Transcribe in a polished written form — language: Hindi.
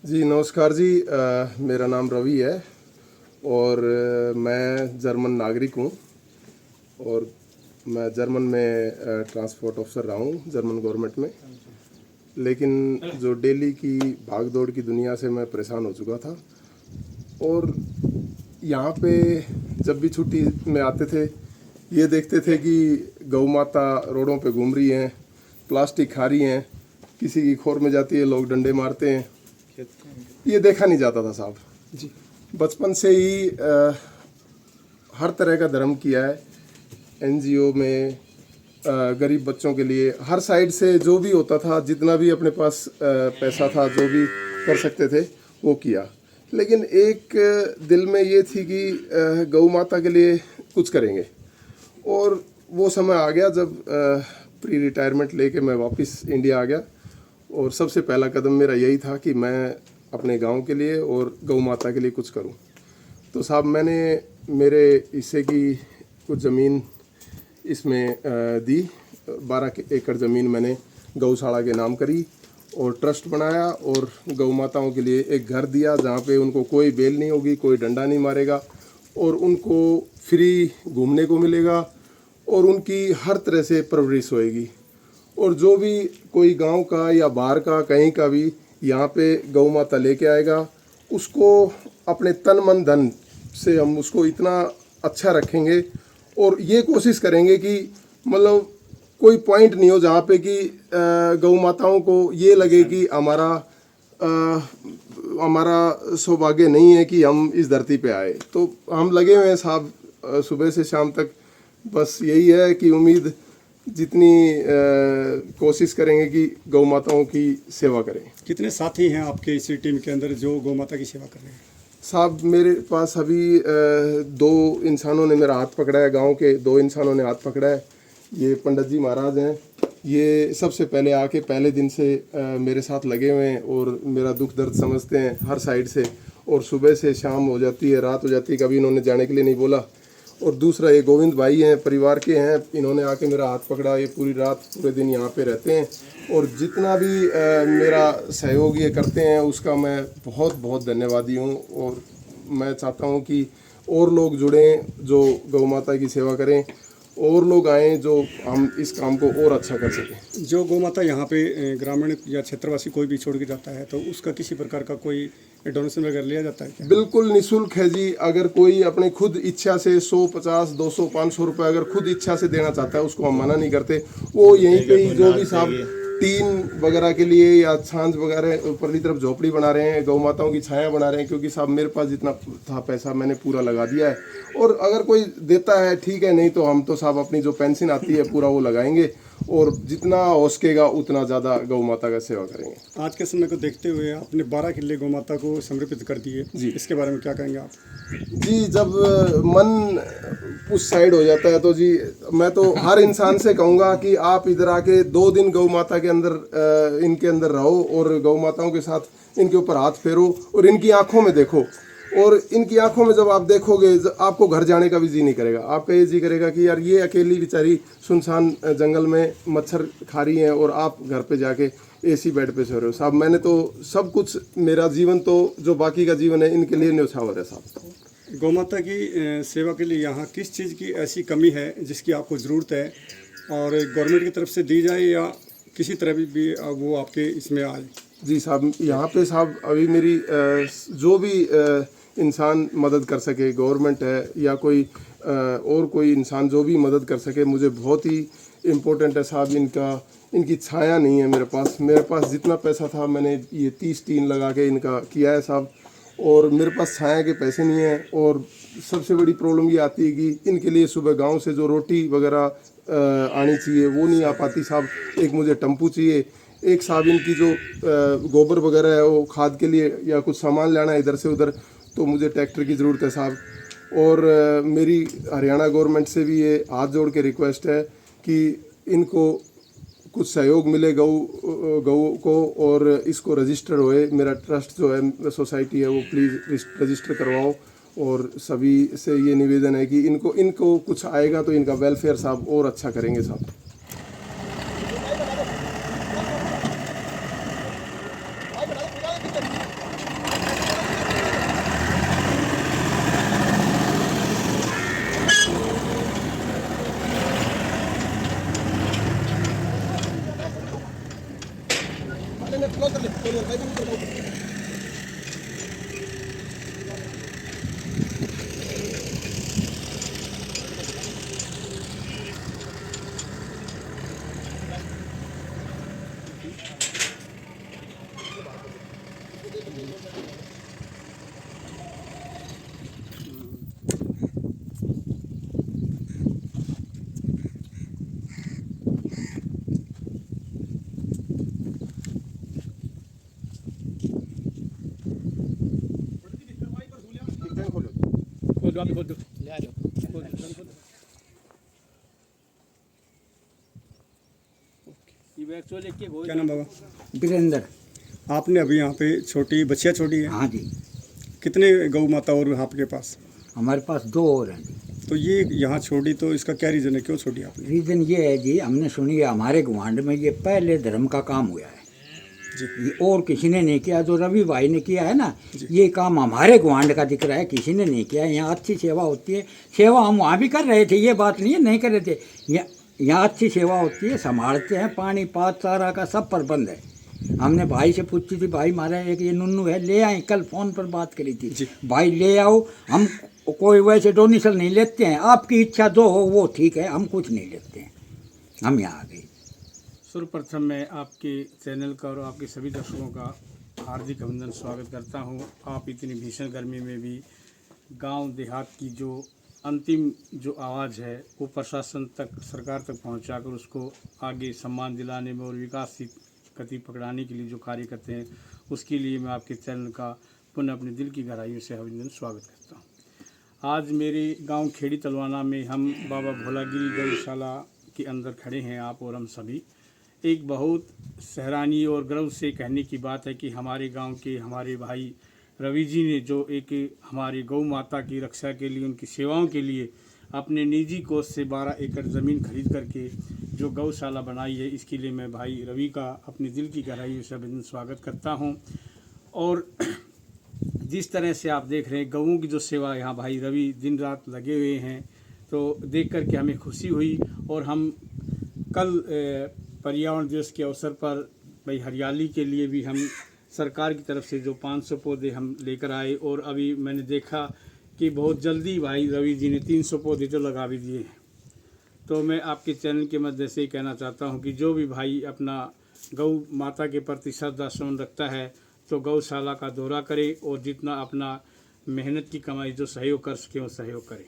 जी नमस्कार जी। मेरा नाम रवि है और मैं जर्मन नागरिक हूँ और मैं जर्मन में ट्रांसपोर्ट ऑफिसर रहा हूँ जर्मन गवर्नमेंट में। लेकिन जो दिल्ली की भाग दौड़ की दुनिया से मैं परेशान हो चुका था और यहाँ पे जब भी छुट्टी में आते थे ये देखते थे कि गौ माता रोडों पे घूम रही हैं, प्लास्टिक खा रही हैं, किसी की खोर में जाती है, लोग डंडे मारते हैं। ये देखा नहीं जाता था साहब जी। बचपन से ही हर तरह का धर्म किया है एनजीओ में, गरीब बच्चों के लिए हर साइड से जो भी होता था, जितना भी अपने पास पैसा था, जो भी कर सकते थे वो किया। लेकिन एक दिल में ये थी कि गौ माता के लिए कुछ करेंगे और वो समय आ गया जब प्री रिटायरमेंट लेके मैं वापस इंडिया आ गया और सबसे पहला कदम मेरा यही था कि मैं अपने गांव के लिए और गौ माता के लिए कुछ करूं। तो साहब मैंने मेरे हिस्से की कुछ ज़मीन इसमें दी। 12 एकड़ ज़मीन मैंने गौशाला के नाम करी और ट्रस्ट बनाया और गौ माताओं के लिए एक घर दिया जहाँ पे उनको कोई बेल नहीं होगी, कोई डंडा नहीं मारेगा और उनको फ्री घूमने को मिलेगा और उनकी हर तरह से परवरिश होएगी। और जो भी कोई गांव का या बाहर का कहीं का भी यहाँ पे गौ माता लेके आएगा, उसको अपने तन मन धन से हम उसको इतना अच्छा रखेंगे और ये कोशिश करेंगे कि मतलब कोई पॉइंट नहीं हो जहाँ पे कि गौ माताओं को ये लगे कि हमारा सौभाग्य नहीं है कि हम इस धरती पे आए। तो हम लगे हुए हैं साहब सुबह से शाम तक। बस यही है कि उम्मीद जितनी कोशिश करेंगे कि गौ माताओं की सेवा करें। कितने साथी हैं आपके इसी टीम के अंदर जो गौ माता की सेवा कर रहे हैं? साहब मेरे पास अभी 2 इंसानों ने मेरा हाथ पकड़ा है, गांव के 2 इंसानों ने हाथ पकड़ा है। ये पंडित जी महाराज हैं, ये सबसे पहले आके पहले दिन से मेरे साथ लगे हुए हैं और मेरा दुख दर्द समझते हैं हर साइड से। और सुबह से शाम हो जाती है, रात हो जाती है, कभी इन्होंने जाने के लिए नहीं बोला। और दूसरा ये गोविंद भाई हैं, परिवार के हैं, इन्होंने आके मेरा हाथ पकड़ा। ये पूरी रात पूरे दिन यहाँ पे रहते हैं और जितना भी मेरा सहयोग ये करते हैं उसका मैं बहुत बहुत धन्यवादी हूँ। और मैं चाहता हूँ कि और लोग जुड़ें जो गौ माता की सेवा करें, और लोग आएँ जो हम इस काम को और अच्छा कर सकें। जो गौ माता यहाँ पे ग्रामीण या क्षेत्रवासी कोई भी छोड़ के जाता है तो उसका किसी प्रकार का कोई डोनेशन वगैरह लिया जाता है क्या? बिल्कुल निःशुल्क है जी। अगर कोई अपने खुद इच्छा से 100, 50, 200, 500 रुपये अगर खुद इच्छा से देना चाहता है उसको हम मना नहीं करते। वो यहीं पे ही जो भी साहब टीन वगैरह के लिए या छांछ वगैरह ऊपरली तरफ झोपड़ी बना रहे हैं, गौ माताओं की छाया बना रहे हैं, क्योंकि साहब मेरे पास जितना था पैसा मैंने पूरा लगा दिया है। और अगर कोई देता है ठीक है, नहीं तो हम तो साहब अपनी जो पेंशन आती है पूरा वो लगाएंगे और जितना हो सकेगा उतना ज़्यादा गौ माता का सेवा करेंगे। आज के समय को देखते हुए आपने 12 किले गौ माता को समर्पित कर दिए जी, इसके बारे में क्या कहेंगे आप? जी जब मन उस साइड हो जाता है तो जी मैं तो हर इंसान से कहूँगा कि आप इधर आके 2 दिन गौ माता के अंदर इनके अंदर रहो और गौ माताओं के साथ इनके ऊपर हाथ फेरो और इनकी आंखों में देखो। और इनकी आंखों में जब आप देखोगे आपको घर जाने का भी जी नहीं करेगा। आपका ये जी करेगा कि यार ये अकेली बेचारी सुनसान जंगल में मच्छर खा रही हैं और आप घर पे जाके एसी बेड पे सो रहे हो। साहब मैंने तो सब कुछ, मेरा जीवन तो जो बाकी का जीवन है इनके लिए न्यौछावर है साहब। गौ माता की सेवा के लिए यहाँ किस चीज़ की ऐसी कमी है जिसकी आपको ज़रूरत है और गवर्नमेंट की तरफ से दी जाए या किसी तरह भी वो आपके इसमें आए? जी साहब यहाँ पे साहब अभी मेरी जो भी इंसान मदद कर सके, गवर्नमेंट है या कोई और कोई इंसान जो भी मदद कर सके, मुझे बहुत ही इम्पोर्टेंट है साहब। इनकी छाया नहीं है मेरे पास जितना पैसा था मैंने ये 30 टीन लगा के इनका किया है साहब, और मेरे पास छाया के पैसे नहीं हैं। और सबसे बड़ी प्रॉब्लम ये आती है कि इनके लिए सुबह गांव से जो रोटी वगैरह आनी चाहिए वो नहीं आ पाती साहब। एक मुझे टम्पू चाहिए, एक साहब इनकी जो गोबर वगैरह है वो खाद के लिए या कुछ सामान लाना है इधर से उधर, तो मुझे ट्रैक्टर की ज़रूरत है साहब। और मेरी हरियाणा गवर्नमेंट से भी ये हाथ जोड़ के रिक्वेस्ट है कि इनको कुछ सहयोग मिले गऊ को और इसको रजिस्टर होए। मेरा ट्रस्ट जो है सोसाइटी है वो प्लीज़ रजिस्टर करवाओ। और सभी से ये निवेदन है कि इनको कुछ आएगा तो इनका वेलफेयर साहब और अच्छा करेंगे साहब। खोल दो, आप भी खोल दो। क्या नाम बाबा? वीरेंद्र। आपने अभी यहाँ पे छोटी बच्चियाँ छोड़ी है, हाँ जी, कितने गौ माता और आपके पास? हमारे पास 2 और हैं जी। तो ये यहाँ छोड़ी तो इसका क्या रीज़न है, क्यों छोड़ी आपने? रीज़न ये है जी, हमने सुनी है हमारे गुआंढ में ये पहले धर्म का काम हुआ है जी। ये, और किसी ने नहीं किया। जो रवि भाई ने किया है ना, ये काम हमारे गुआंढ का दिख रहा है, किसी ने नहीं किया। यहाँ अच्छी सेवा होती है, सेवा हम वहाँ भी कर रहे थे, ये बात नहीं है नहीं कर रहे थे। यहाँ अच्छी सेवा होती है, संभालते हैं, पानी पात चारा का सब प्रबंध है। हमने भाई से पूछी थी, भाई हमारा एक ये नुन्नू है, ले आए, कल फ़ोन पर बात करी थी जी। भाई ले आओ। हम कोई वैसे डोनेशन नहीं लेते हैं, आपकी इच्छा जो हो वो ठीक है, हम कुछ नहीं लेते हैं, हम यहाँ आ गए। सर्वप्रथम मैं आपके चैनल का और आपके सभी दर्शकों का हार्दिक अभिनंदन स्वागत करता हूं। आप इतनी भीषण गर्मी में भी गांव देहात की जो अंतिम जो आवाज़ है वो प्रशासन तक, सरकार तक पहुंचाकर उसको आगे सम्मान दिलाने में और विकास की गति पकड़ाने के लिए जो कार्य करते हैं, उसके लिए मैं आपके चैनल का पुनः अपने दिल की गहराइयों से अभिनंदन स्वागत करता हूँ। आज मेरे गांव खेड़ी तलवाना में हम बाबा भोलागिरी गौशाला के अंदर खड़े हैं, आप और हम सभी। एक बहुत सराहनीय और गर्व से कहने की बात है कि हमारे गांव के हमारे भाई रवि जी ने जो एक हमारी गौ माता की रक्षा के लिए, उनकी सेवाओं के लिए अपने निजी कोष से 12 एकड़ ज़मीन खरीद करके जो गौशाला बनाई है, इसके लिए मैं भाई रवि का अपने दिल की गहराइयों से अभिनंदन स्वागत करता हूं। और जिस तरह से आप देख रहे हैं गौओं की जो सेवा यहाँ भाई रवि दिन रात लगे हुए हैं, तो देख करके हमें खुशी हुई। और हम कल पर्यावरण दिवस के अवसर पर भाई हरियाली के लिए भी हम सरकार की तरफ से जो 500 पौधे हम लेकर आए, और अभी मैंने देखा कि बहुत जल्दी भाई रवि जी ने 300 पौधे तो लगा भी दिए हैं। तो मैं आपके चैनल के मध्य से ही कहना चाहता हूं कि जो भी भाई अपना गौ माता के प्रति श्रद्धा सुमन रखता है तो गौशाला का दौरा करे और जितना अपना मेहनत की कमाई जो सहयोग कर सके वो सहयोग करे।